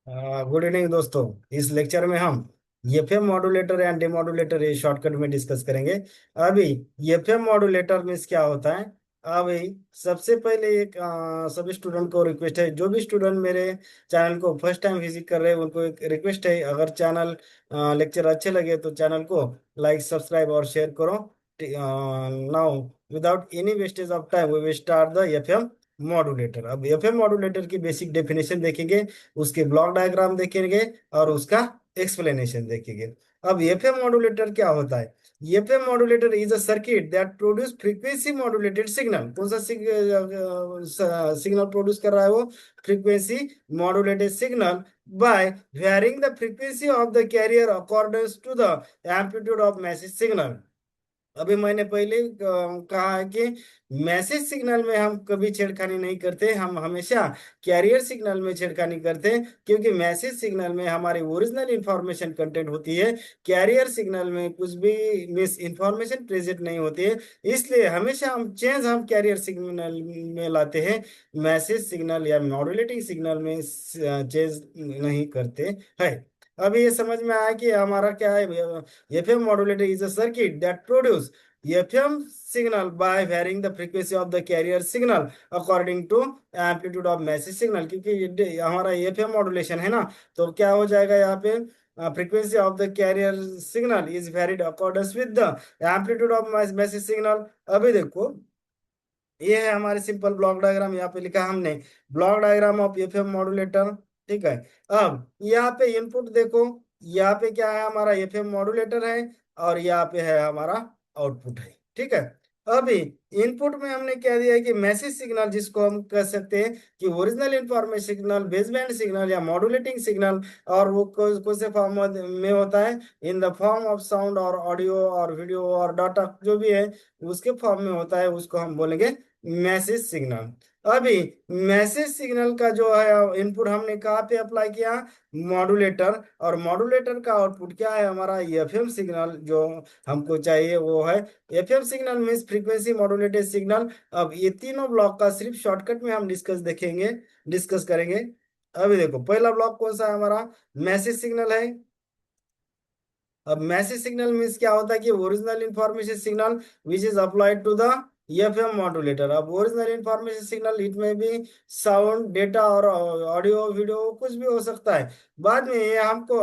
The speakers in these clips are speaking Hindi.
गुड इवनिंग दोस्तों। इस लेक्चर में हम एफएम मॉड्यूलेटर एंड डिमॉड्यूलेटर ये शॉर्टकट में डिस्कस करेंगे। अभी एफएम मॉड्यूलेटर मीन्स क्या होता है। अभी सबसे पहले एक सभी स्टूडेंट को रिक्वेस्ट है, जो भी स्टूडेंट मेरे चैनल को फर्स्ट टाइम विजिट कर रहे हैं उनको एक रिक्वेस्ट है, अगर चैनल लेक्चर अच्छे लगे तो चैनल को लाइक सब्सक्राइब और शेयर करो। Now without any wastage of time we will start the FM modulator. अब एफएम मॉड्यूलेटर की बेसिक डेफिनेशन देखेंगे, उसके ब्लॉक डायग्राम देखेंगे और उसका एक्सप्लेनेशन देखेंगे। अब एफएम मॉड्यूलेटर क्या होता है? FM modulator is a circuit that produce frequency modulated signal. कौन सा सिग्नल प्रोड्यूस कर रहा है वो? Frequency modulated signal by varying the frequency of the carrier according to the amplitude of message signal. अभी मैंने पहले कहा है कि मैसेज सिग्नल में हम कभी छेड़खानी नहीं करते, हम हमेशा कैरियर सिग्नल में छेड़खानी करते हैं, क्योंकि मैसेज सिग्नल में हमारी ओरिजिनल इंफॉर्मेशन कंटेंट होती है, कैरियर सिग्नल में कुछ भी मिस इंफॉर्मेशन प्रेजेंट नहीं होती है। इसलिए हमेशा हम कैरियर सिग्नल में लाते हैं, मैसेज सिग्नल या मॉड्यूलेटिंग सिग्नल में चेंज नहीं करते हैं। अभी ये समझ में आया कि हमारा क्या है। FM modulator is a circuit that produce FM signal by varying the frequency of the carrier signal according to amplitude of message signal। क्योंकि हमारा FM मॉड्यूलेशन है ना, तो क्या हो जाएगा यहाँ पे? Frequency of the carrier signal is varied accordance with the amplitude of message signal. अभी देखो, ये है हमारे सिंपल ब्लॉक डायग्राम, यहाँ पे लिखा है हमने block diagram of FM modulator. ठीक है। अब यहाँ पे इनपुट देखो, यहाँ पे क्या है? हमारा एफएम मॉड्यूलेटर है और यहाँ पे है हमारा आउटपुट है। ठीक है। अभी इनपुट में हमने क्या दिया है कि मैसेज सिग्नल, जिसको हम कह सकते हैं कि original information signal, baseband signal या मॉड्यूलेटिंग सिग्नल। और वो कौन से फॉर्म में होता है? In the form of sound और ऑडियो और वीडियो और डाटा जो भी है उसके फॉर्म में होता है, उसको हम बोलेंगे मैसेज सिग्नल। अभी मैसेज सिग्नल का जो है इनपुट हमने कहाँ पे अप्लाई किया? मॉड्यूलेटर। और मॉड्यूलेटर का आउटपुट क्या है? हमारा एफएम सिग्नल जो हमको चाहिए वो है FM signal means frequency modulated signal. अब ये तीनों ब्लॉक का सिर्फ शॉर्टकट में हम डिस्कस करेंगे। अभी देखो, पहला ब्लॉक कौन सा है हमारा? मैसेज सिग्नल है। अब मैसेज सिग्नल मीन्स क्या होता है कि original information signal which is applied to the FM modulator. अब ओरिजिनल इंफॉर्मेशन सिग्नल इट में भी साउंड, डेटा और ऑडियो वीडियो कुछ भी हो सकता है। बाद में ये हमको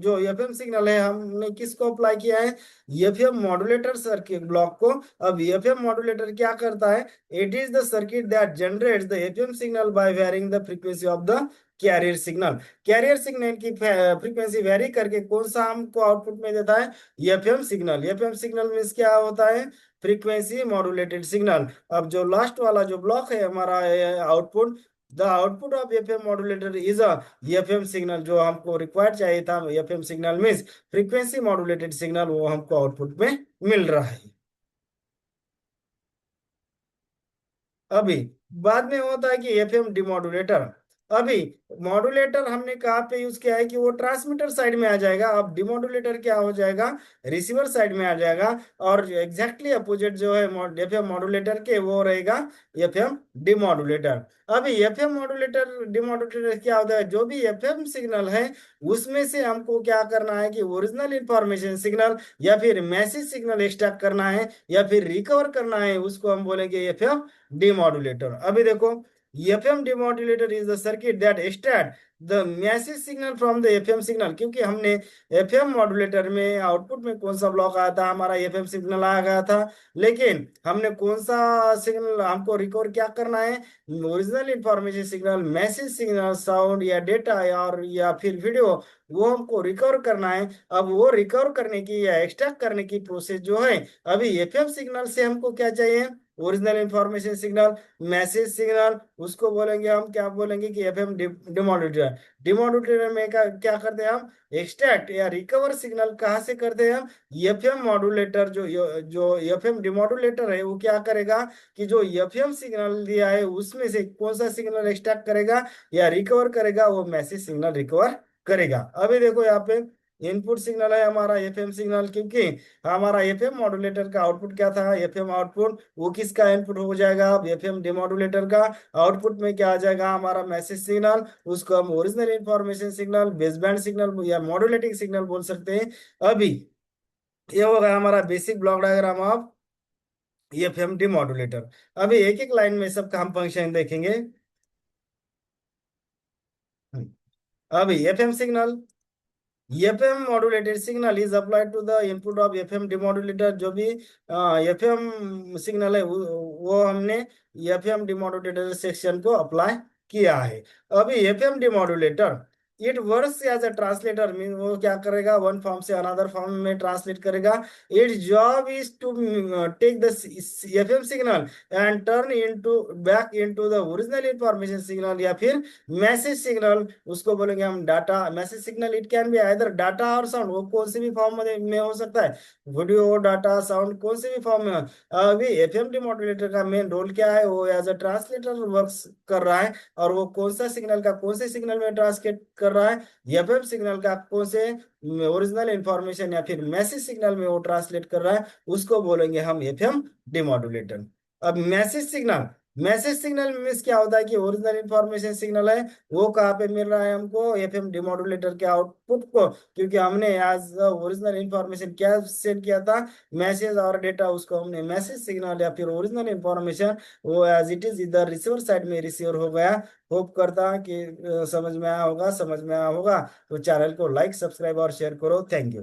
जो एफएम सिग्नल है हमने किसको अप्लाई किया है? एफएम मॉड्यूलेटर सर्किट ब्लॉक को। अब एफएम मॉड्यूलेटर क्या करता है? It is the circuit that generates the FM signal by varying the frequency of the carrier signal. Carrier signal की फ्रीक्वेंसी वेरी करके कौन सा हमको आउटपुट में देता है? FM signal. FM signal means क्या होता है? Frequency modulated signal. अब जो लास्ट वाला जो ब्लॉक है हमारा output, the output of FM modulator is a FM signal. जो हमको रिक्वायर्ड चाहिए था FM signal means frequency modulated signal, वो हमको आउटपुट में मिल रहा है। अभी बाद में होता है कि एफएम डिमॉड्यूलेटर। अभी मॉड्यूलेटर हमने कहाँ पे यूज किया है कि वो ट्रांसमीटर साइड में आ जाएगा। अब डिमॉड्यूलेटर क्या हो जाएगा? रिसीवर साइड में आ जाएगा। और एग्जैक्टली अपोजिट जो है एफएम मॉड्यूलेटर के, वो रहेगा एफएम डिमॉड्यूलेटर। अभी एफएम मॉड्यूलेटर डिमॉड्यूलेटर क्या होता है? जो भी एफएम सिग्नल है उसमें से हमको क्या करना है कि ओरिजिनल इंफॉर्मेशन सिग्नल या फिर मैसेज सिग्नल एक्सट्रैक्ट करना है या फिर रिकवर करना है, उसको हम बोलेंगे एफएम डिमॉड्यूलेटर। अभी देखो, FM demodulator is the circuit that extract the message signal from the FM signal. क्योंकि हमने एफएम मॉड्यूलेटर में आउटपुट में कौन सा ब्लॉक आया था? हमारा एफएम सिग्नल आया गया था। लेकिन हमने कौन सा सिग्नल हमको रिकवर क्या करना है? Original information signal, message signal, sound या डेटा या फिर वीडियो, वो हमको रिकवर करना है। अब वो रिकवर करने की या एक्सट्रैक्ट करने की प्रोसेस जो है, अभी एफएम सिग्नल से हमको क्या चाहिए? Original information signal, message signal, उसको बोलेंगे हम, क्या बोलेंगे कि एफएम डिमोड्यूलेटर। डिमोड्यूलेटर में क्या करते हैं हम? एक्सट्रैक्ट या रिकवर सिग्नल कहाँ से करते हैं हम? एफएम मॉड्यूलेटर जो एफएम डिमोड्यूलेटर है वो क्या करेगा कि जो एफएम सिग्नल दिया है उसमें से कौन सा सिग्नल एक्सट्रैक्ट करेगा या रिकवर करेगा? वो मैसेज सिग्नल रिकवर करेगा। अभी देखो यहाँ पे इनपुट सिग्नल है हमारा एफएम सिग्नल, क्योंकि हमारा एफएम मॉड्यूलेटर का आउटपुट क्या था, एफएम आउटपुट, वो किसका इनपुट हो जाएगा, अब एफएम डिमॉड्यूलेटर का आउटपुट में क्या आ जाएगा, हमारा मैसेज सिग्नल। उसको हम original information signal, baseband signal या मॉड्यूलेटिंग सिग्नल बोल सकते हैं। अभी ये हो गया हमारा basic block diagram of FM demodulator. अभी एक एक लाइन में सबका हम फंक्शन देखेंगे। अभी FM signal, FM modulated signal is applied to the input of FM demodulator. जो भी एफएम सिग्नल है वो हमने एफएम डिमॉड्यूलेटर सेक्शन को अप्लाई किया है। अभी FM demodulator it works as a translator, mean वो क्या करेगा, वन फॉर्म से अनदर फॉर्म में ट्रांसलेट करेगा। Its job is to take the FM signal and turn into back into the original information signal या फिर मैसेज सिग्नल। उसको बोलेंगे हम data message signal. It can be either data और साउंड, वो कौन से भी फॉर्म में हो सकता है, वीडियो डाटा साउंड कोई से भी फॉर्म में अभी एफएम डिमॉड्यूलेटर का मेन रोल क्या है, वो एज अ ट्रांसलेटर वर्क्स कर रहा है। और वो कौन सा सिग्नल का कौन से सिग्नल में ट्रांसलेट कर रहा है, एफएम सिग्नल का कौन से ओरिजिनल इंफॉर्मेशन या फिर मैसेज सिग्नल में वो ट्रांसलेट कर रहा है, उसको बोलेंगे हम एफएम डिमॉड्यूलेटर। अब मैसेज सिग्नल मीन्स क्या होता है कि ओरिजिनल इंफॉर्मेशन सिग्नल है, वो कहाँ पे मिल रहा है हमको, एफएम डिमॉड्यूलेटर के आउटपुट को, क्योंकि हमने एज ओरिजिनल इंफॉर्मेशन क्या सेंड किया था, मैसेज और डेटा, उसको हमने मैसेज सिग्नल या फिर ओरिजिनल इंफॉर्मेशन वो एज इट इज इधर रिसीवर साइड में रिसीवर हो गया। होप करता कि समझ में आया होगा। समझ में आया होगा तो चैनल को लाइक सब्सक्राइब और शेयर करो। Thank you.